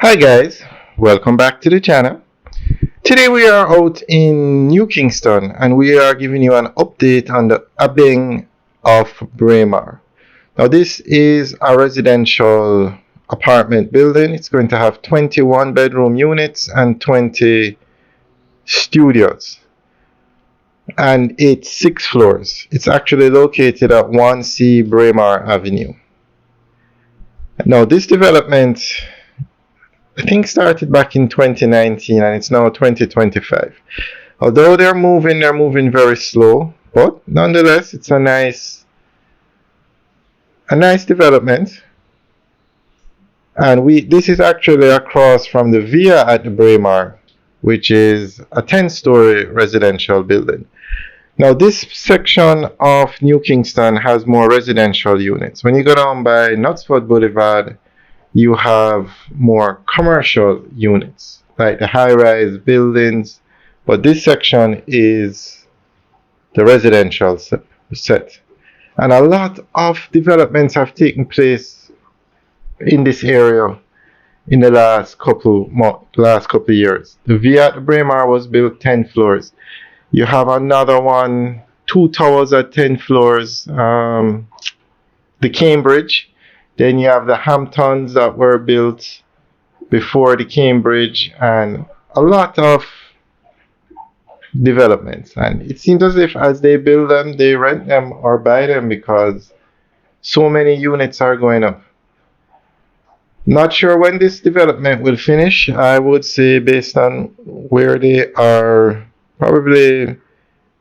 Hi guys, welcome back to the channel. Today we are out in New Kingston and we are giving you an update on the Abeng of Braemar. Now this is a residential apartment building. It's going to have 21 bedroom units and 20 studios. And it's 6 floors. It's actually located at 1C Braemar Avenue. Now this development I think started back in 2019 and it's now 2025. Although they're moving very slow, but nonetheless it's a nice development. And this is actually across from the Via at the Braemar, which is a 10-story residential building. Now this section of New Kingston has more residential units. When you go down by Knutsford Boulevard, you have more commercial units, like the high-rise buildings, but this section is the residential set. And a lot of developments have taken place in this area in the last couple of years. The Via at Braemar was built 10 floors. You have another one, 2 towers at 10 floors, the Cambridge. Then you have the Hamptons that were built before the Cambridge, and a lot of developments. And it seems as if as they build them, they rent them or buy them because so many units are going up. Not sure when this development will finish. I would say based on where they are, probably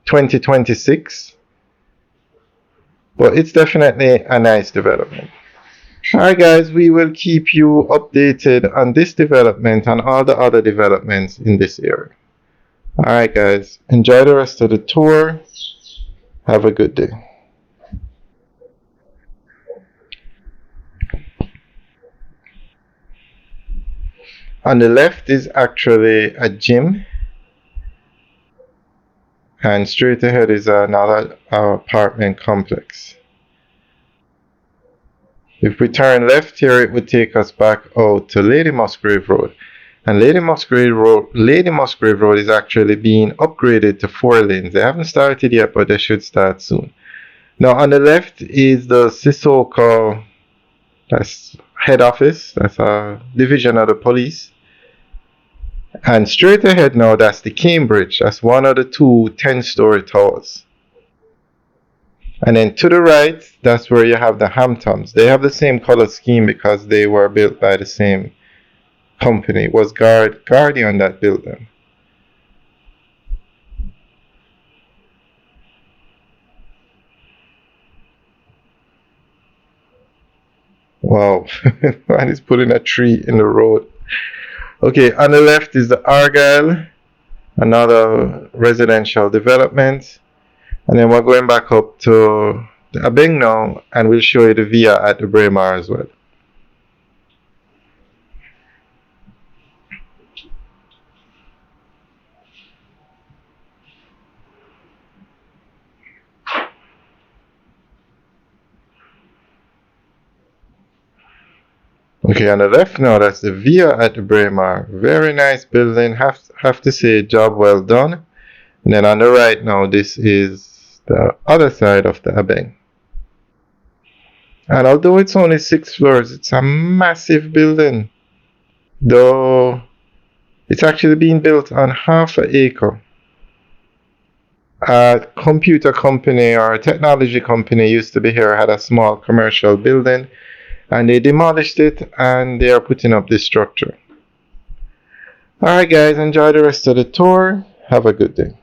2026. But it's definitely a nice development. Alright guys, we will keep you updated on this development and all the other developments in this area. Alright guys, enjoy the rest of the tour. Have a good day. On the left is actually a gym, and straight ahead is another apartment complex. If we turn left here, it would take us back out to Lady Musgrave Road. And Lady Musgrave Road is actually being upgraded to 4 lanes. They haven't started yet, but they should start soon. Now on the left is the Sissoko, that's head office, that's a division of the police. And straight ahead now, that's the Cambridge. That's one of the 2 10-story towers. And then to the right, that's where you have the Hamptons. They have the same color scheme because they were built by the same company. It was Guardian that built them. Wow, man is putting a tree in the road. Okay, on the left is the Argyle, another residential development. And then we're going back up to the Abing now, and we'll show you the Via at the Braemar as well. Okay, on the left now, that's the Via at the Braemar. Very nice building, have to say, job well done. And then on the right now, this is the other side of the Abeng. And although it's only 6 floors, it's a massive building. Though it's actually being built on half an acre. A computer company or a technology company used to be here, had a small commercial building, and they demolished it and they are putting up this structure. Alright guys, enjoy the rest of the tour. Have a good day.